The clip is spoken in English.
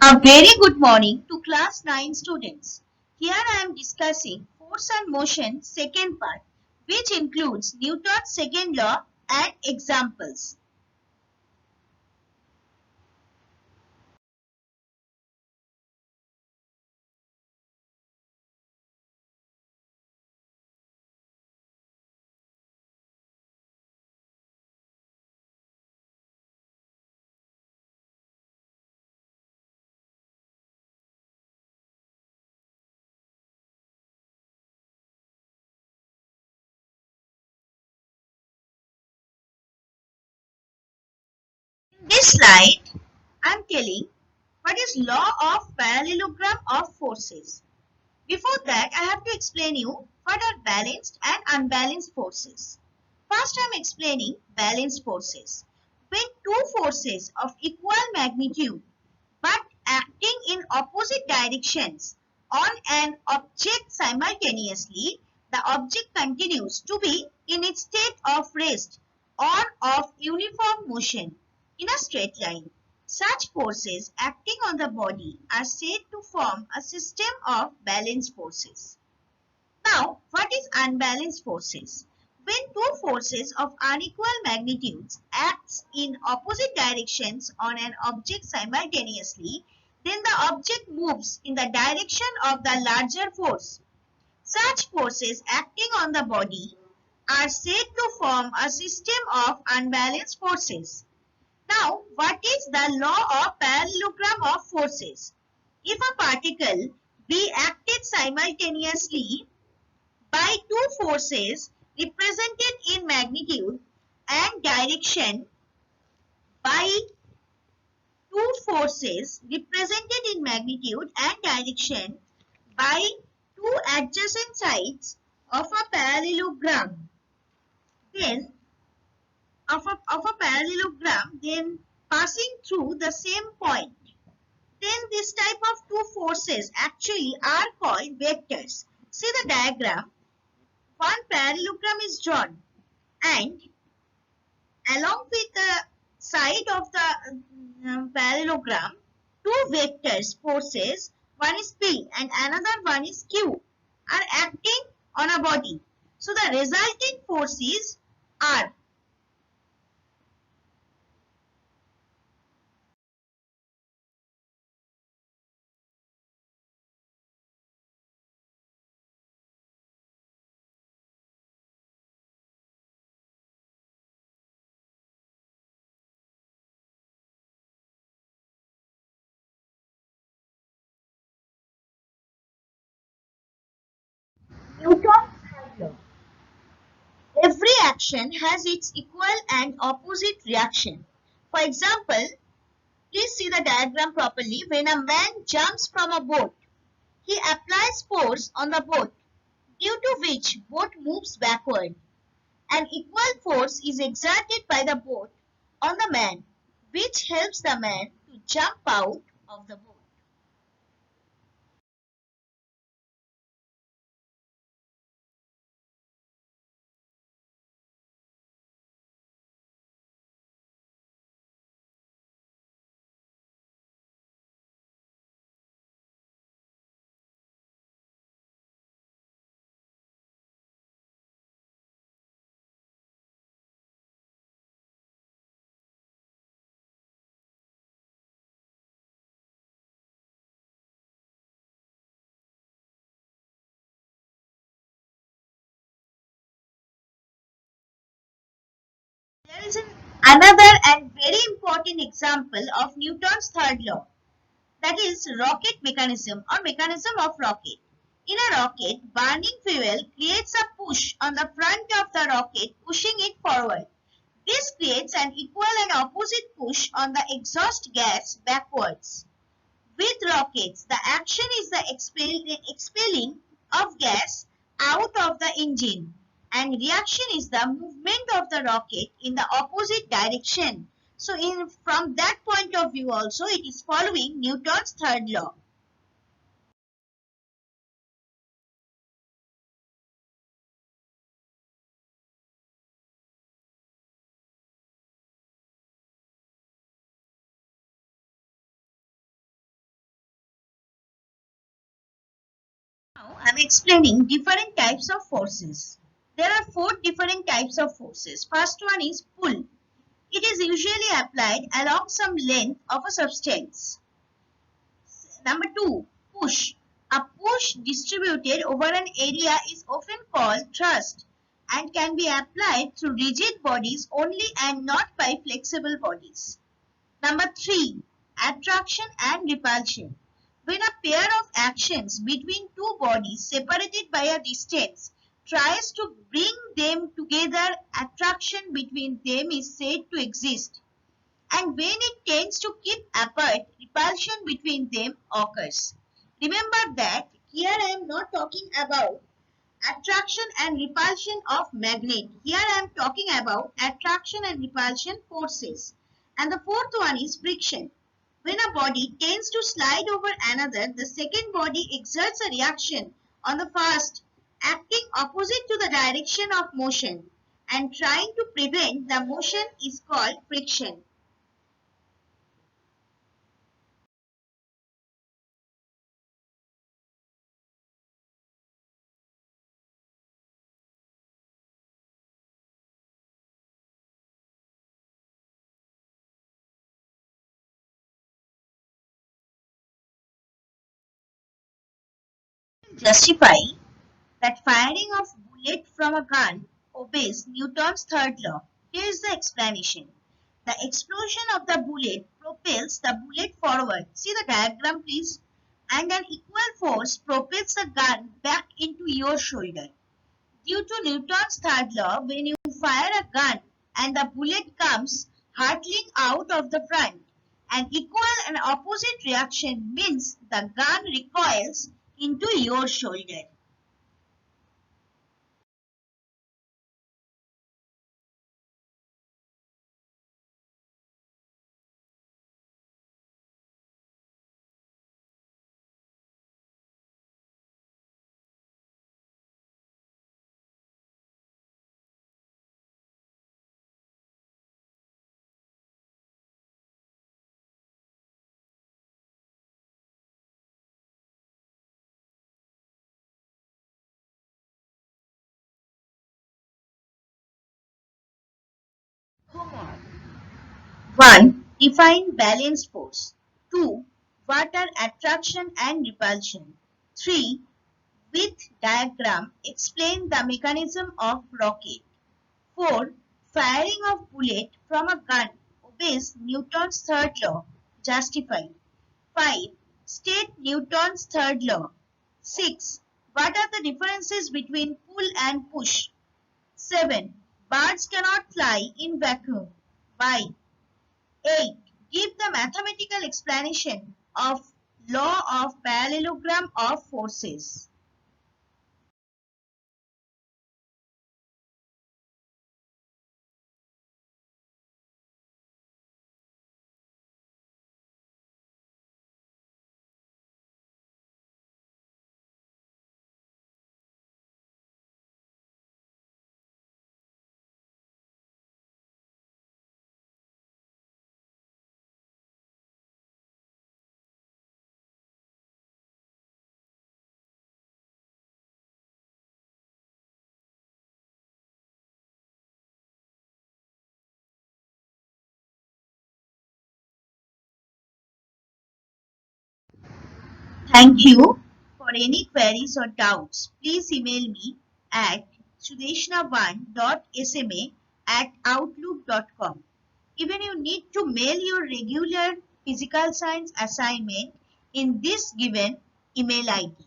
A very good morning to class 9 students. Here I am discussing force and motion second part, which includes Newton's second law and examples. In this slide, I am telling what is law of parallelogram of forces. Before that, I have to explain you what are balanced and unbalanced forces. First, I am explaining balanced forces. When two forces of equal magnitude but acting in opposite directions on an object simultaneously, the object continues to be in its state of rest or of uniform motion in a straight line. Such forces acting on the body are said to form a system of balanced forces. Now, what is unbalanced forces? When two forces of unequal magnitudes act in opposite directions on an object simultaneously, then the object moves in the direction of the larger force. Such forces acting on the body are said to form a system of unbalanced forces. Now, what is the law of parallelogram of forces? If a particle be acted simultaneously by two forces represented in magnitude and direction by two forces represented in magnitude and direction by two adjacent sides of a parallelogram then of a parallelogram then passing through the same point, then this type of two forces actually are called vectors. See the diagram. One parallelogram is drawn and along with the side of the parallelogram, two vectors forces, one is P and another one is Q, are acting on a body. So the resulting force is R. Newton's third law. Every action has its equal and opposite reaction. For example, please see the diagram properly. When a man jumps from a boat, he applies force on the boat, due to which boat moves backward. An equal force is exerted by the boat on the man, which helps the man to jump out of the boat. There is another and very important example of Newton's third law, that is rocket mechanism or mechanism of rocket. In a rocket, burning fuel creates a push on the front of the rocket, pushing it forward. This creates an equal and opposite push on the exhaust gas backwards. With rockets, the action is the expelling of gas out of the engine, and reaction is the movement of the rocket in the opposite direction. So from that point of view also, it is following Newton's third law. I'm explaining different types of forces. There are four different types of forces. First one is pull. It is usually applied along some length of a substance. Number two, push. A push distributed over an area is often called thrust and can be applied through rigid bodies only and not by flexible bodies. Number three, attraction and repulsion. When a pair of actions between two bodies separated by a distance tries to bring them together, attraction between them is said to exist. And when it tends to keep apart, repulsion between them occurs. Remember that here I am not talking about attraction and repulsion of magnet. Here I am talking about attraction and repulsion forces. And the fourth one is friction. When a body tends to slide over another, the second body exerts a reaction on the first, acting opposite to the direction of motion, and trying to prevent the motion is called friction. Justify that firing of bullet from a gun obeys Newton's third law. Here is the explanation. The explosion of the bullet propels the bullet forward. See the diagram please. And an equal force propels the gun back into your shoulder. Due to Newton's third law, when you fire a gun and the bullet comes hurtling out of the front, an equal and opposite reaction means the gun recoils into your shoulder. Homework. 1. Define balanced force. 2. What are attraction and repulsion? 3. With diagram, explain the mechanism of rocket. 4. Firing of bullet from a gun obeys Newton's third law. Justify. 5. State Newton's third law. 6. What are the differences between pull and push? 7. Birds cannot fly in vacuum. Why? 8. Give the mathematical explanation of law of parallelogram of forces. Thank you. For any queries or doubts, please email me at sudeshna1.sma@outlook.com. Even you need to mail your regular physical science assignment in this given email ID.